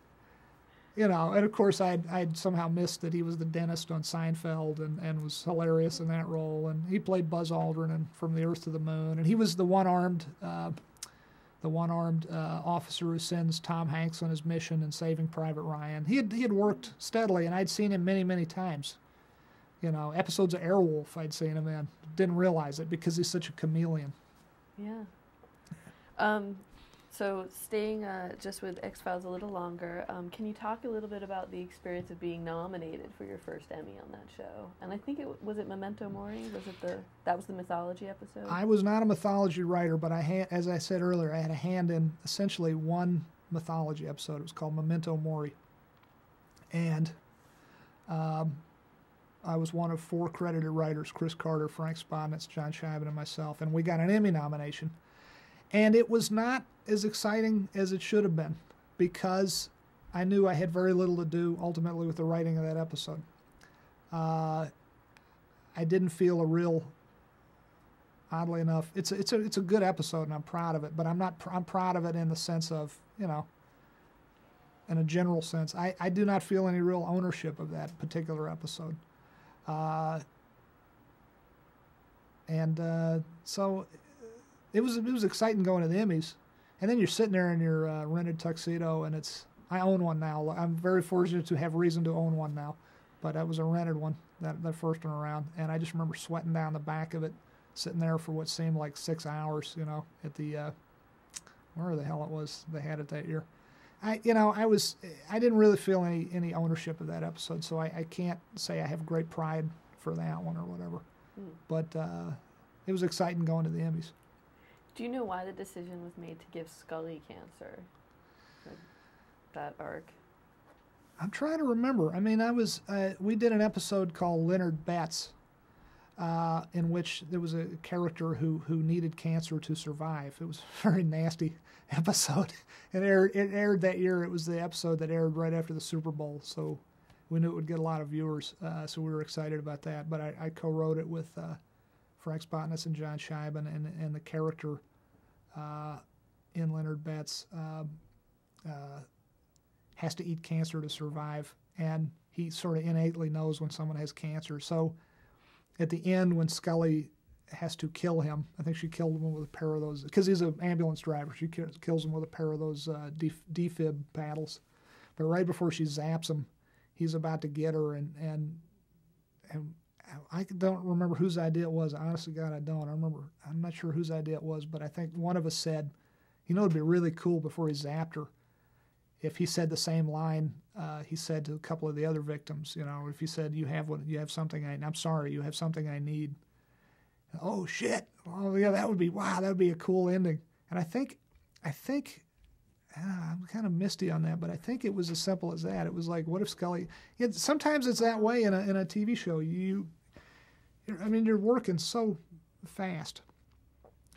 And of course I'd somehow missed that he was the dentist on Seinfeld and was hilarious in that role. And he played Buzz Aldrin and From the Earth to the Moon. And he was the one-armed officer who sends Tom Hanks on his mission in Saving Private Ryan. He had worked steadily, and I'd seen him many, many times. Episodes of Airwolf I'd seen him in. Didn't realize it because he's such a chameleon. Yeah. So staying just with X-Files a little longer, can you talk a little bit about the experience of being nominated for your first Emmy on that show? And I think was it Memento Mori? That was the mythology episode? I was not a mythology writer, but as I said earlier, I had a hand in essentially one mythology episode. It was called Memento Mori. And I was one of 4 credited writers, Chris Carter, Frank Spodnitz, John Scheiben, and myself, and we got an Emmy nomination. And it was not as exciting as it should have been because I knew I had very little to do ultimately with the writing of that episode. I didn't feel a real, oddly enough, it's a good episode and I'm proud of it, but I'm proud of it in the sense of, in a general sense. I do not feel any real ownership of that particular episode. So it was exciting going to the Emmys, and then you're sitting there in your rented tuxedo, and I own one now. I'm very fortunate to have reason to own one now, but that was a rented one, that first one around, and I just remember sweating down the back of it, sitting there for what seemed like 6 hours, at the where the hell it was they had it that year. I didn't really feel any ownership of that episode, so I can't say I have great pride for that one or whatever. But it was exciting going to the Emmys. Do you know why the decision was made to give Scully cancer? That arc. I'm trying to remember. I mean, we did an episode called Leonard Betts, in which there was a character who needed cancer to survive. It was a very nasty episode. It aired that year. It was the episode that aired right after the Super Bowl, so we knew it would get a lot of viewers. So we were excited about that. But I co-wrote it with Frank Spodnitz and John Scheiben, and the character in Leonard Betts has to eat cancer to survive, and he sort of innately knows when someone has cancer. So at the end, when Scully has to kill him, I think she killed him with a pair of those, because he's an ambulance driver, she kills him with a pair of those defib paddles. But right before she zaps him, he's about to get her, and I don't remember whose idea it was. Honestly, God, I don't. I'm not sure whose idea it was, but I think one of us said, it'd be really cool before he zapped her if he said the same line he said to a couple of the other victims. If he said, you have something I'm sorry, you have something I need. Oh shit! Oh yeah, that would be a cool ending. And I think I'm kind of misty on that, but I think it was as simple as that. It was like, what if Scully? Sometimes it's that way in a TV show. You're working so fast.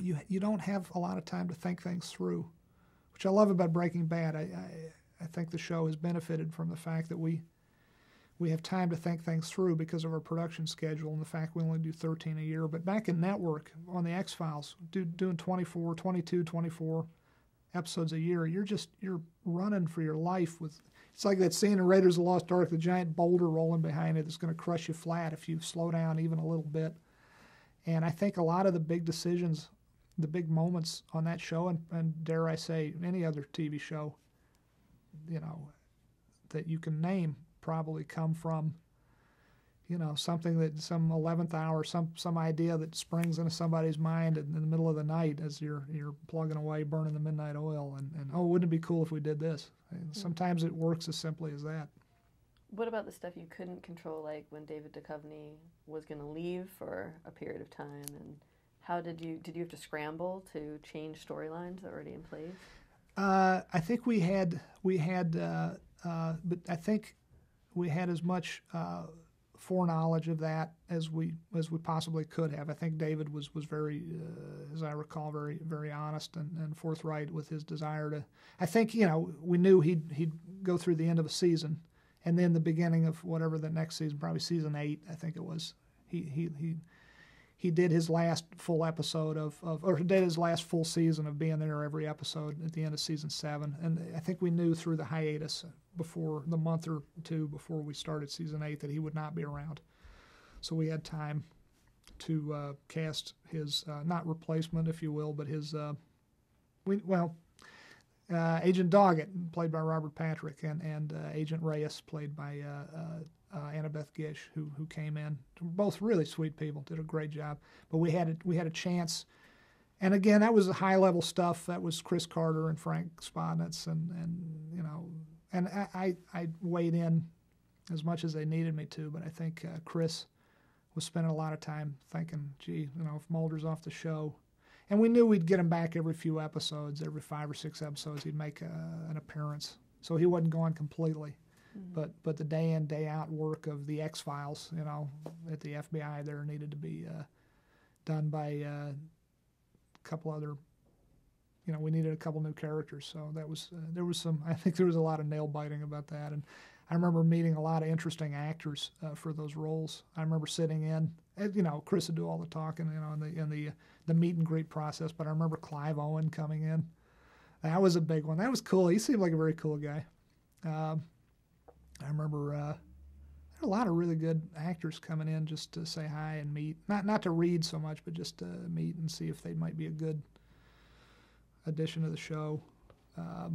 You don't have a lot of time to think things through, which I love about Breaking Bad. I think the show has benefited from the fact that we have time to think things through because of our production schedule and the fact we only do 13 a year. But back in network on the X-Files, doing 24 episodes a year, you're running for your life with. It's like that scene in Raiders of the Lost Ark, the giant boulder rolling behind it that's going to crush you flat if you slow down even a little bit. And I think a lot of the big decisions, the big moments on that show, and dare I say any other TV show, that you can name, probably come from, something that some 11th hour, some idea that springs into somebody's mind in the middle of the night as you're plugging away, burning the midnight oil, and oh, wouldn't it be cool if we did this? And sometimes it works as simply as that. What about the stuff you couldn't control, like when David Duchovny was going to leave for a period of time, and how did you have to scramble to change storylines already in place? I think we had, but I think we had as much foreknowledge of that as we possibly could have. I think David was very, as I recall, very very honest and forthright with his desire to. I think we knew he'd go through the end of a season, and then the beginning of whatever the next season, probably season 8, I think it was. He did his last full episode or did his last full season of being there every episode at the end of season 7. And I think we knew through the hiatus before the month or two before we started season 8 that he would not be around. So we had time to cast his, not replacement, if you will, but his, Agent Doggett, played by Robert Patrick, and Agent Reyes, played by Annabeth Gish, who came in. Both really sweet people, did a great job. But we had a chance And again, that was the high-level stuff. That was Chris Carter and Frank Spodnitz, and and I weighed in as much as they needed me to. But I think Chris was spending a lot of time thinking, gee, if Mulder's off the show, and we knew we'd get him back every few episodes, every 5 or 6 episodes, he'd make an appearance, so he wasn't gone completely. Mm-hmm. But the day in, day out work of the X-Files, at the FBI, there needed to be done by a couple other. We needed a couple new characters, so that was there was some. I think there was a lot of nail biting about that, and I remember meeting a lot of interesting actors for those roles. I remember sitting in, and, Chris would do all the talking, in the meet and greet process. But I remember Clive Owen coming in. That was a big one. That was cool. He seemed like a very cool guy. I remember there were a lot of really good actors coming in just to say hi and meet. Not to read so much, but just to meet and see if they might be a good addition to the show. I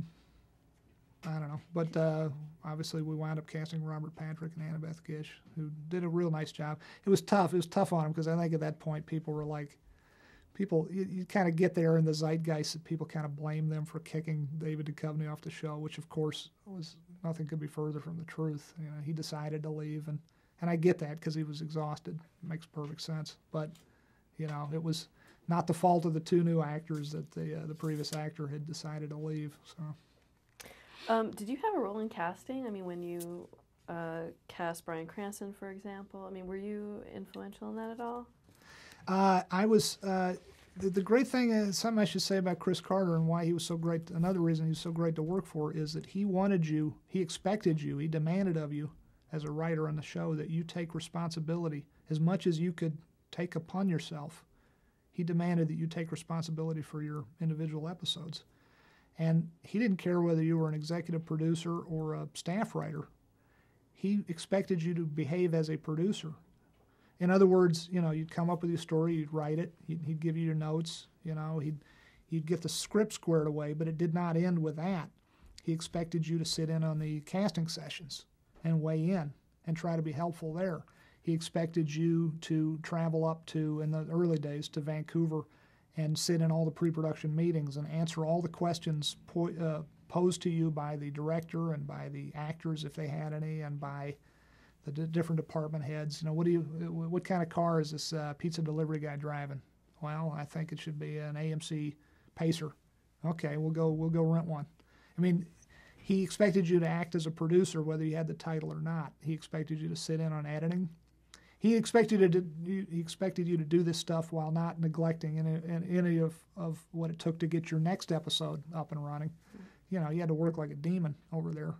don't know. But obviously we wound up casting Robert Patrick and Annabeth Gish, who did a real nice job. It was tough. It was tough on them because I think at that point people were like, you kind of get there in the zeitgeist that people kind of blame them for kicking David Duchovny off the show, which of course was nothing could be further from the truth. He decided to leave, and I get that because he was exhausted. It makes perfect sense. But it was not the fault of the 2 new actors that the previous actor had decided to leave. So. Did you have a role in casting? I mean, when you cast Bryan Cranston, for example, I mean, were you influential in that at all? I was. The great thing is, something I should say about Chris Carter and why he was so great, another reason he was so great to work for, is that he wanted you, he expected you, he demanded of you as a writer on the show that you take responsibility as much as you could take upon yourself. He demanded that you take responsibility for your individual episodes. And he didn't care whether you were an executive producer or a staff writer. He expected you to behave as a producer. In other words, you'd come up with your story, you'd write it, he'd give you your notes, you'd get the script squared away, but it did not end with that. He expected you to sit in on the casting sessions and weigh in and try to be helpful there. He expected you to travel up to, in the early days, to Vancouver and sit in all the pre-production meetings and answer all the questions posed to you by the director and by the actors, if they had any, and by the different department heads. What kind of car is this pizza delivery guy driving? Well, I think it should be an AMC Pacer. Okay, we'll go rent one. I mean, he expected you to act as a producer whether you had the title or not. He expected you to sit in on editing. He expected you to do this stuff while not neglecting any of what it took to get your next episode up and running. You had to work like a demon over there,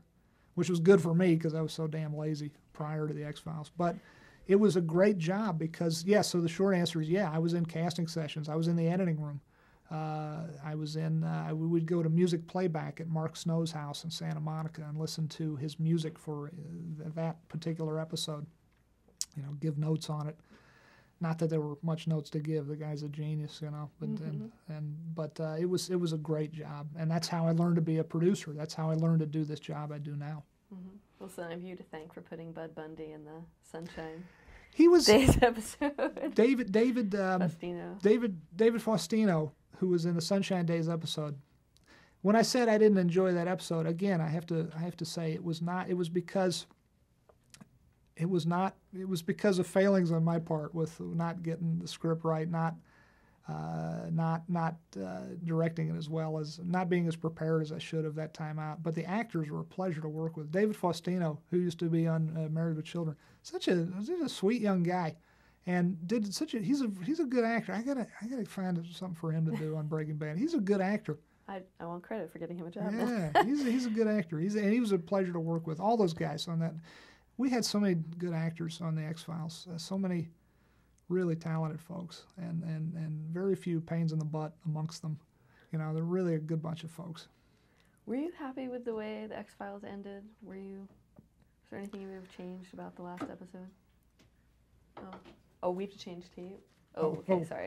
which was good for me because I was so damn lazy prior to the X-Files. But it was a great job because, so the short answer is, I was in casting sessions. I was in the editing room. We would go to music playback at Mark Snow's house in Santa Monica and listen to his music for that particular episode. Give notes on it. Not that there were much notes to give. The guy's a genius, But mm-hmm. It was a great job, and that's how I learned to be a producer. That's how I learned to do this job I do now. Mm-hmm. Well, so I have you to thank for putting Bud Bundy in the Sunshine. He was Days episode. David Faustino. David Faustino, who was in the Sunshine Days episode. When I said I didn't enjoy that episode, again, I have to say it was because of failings on my part with not getting the script right, not directing it as well, as not being as prepared as I should have that time out. But the actors were a pleasure to work with. David Faustino, who used to be on Married with Children, such a sweet young guy, and he's a good actor. I gotta find something for him to do on Breaking Bad. He's a good actor. I want credit for getting him a job. Yeah, he's a good actor. And he was a pleasure to work with. All those guys on that. We had so many good actors on the X-Files, so many really talented folks, and very few pains in the butt amongst them. They're really a good bunch of folks. Were you happy with the way the X-Files ended? Was there anything you would have changed about the last episode? Oh, we have to change tape? Oh, okay, sorry.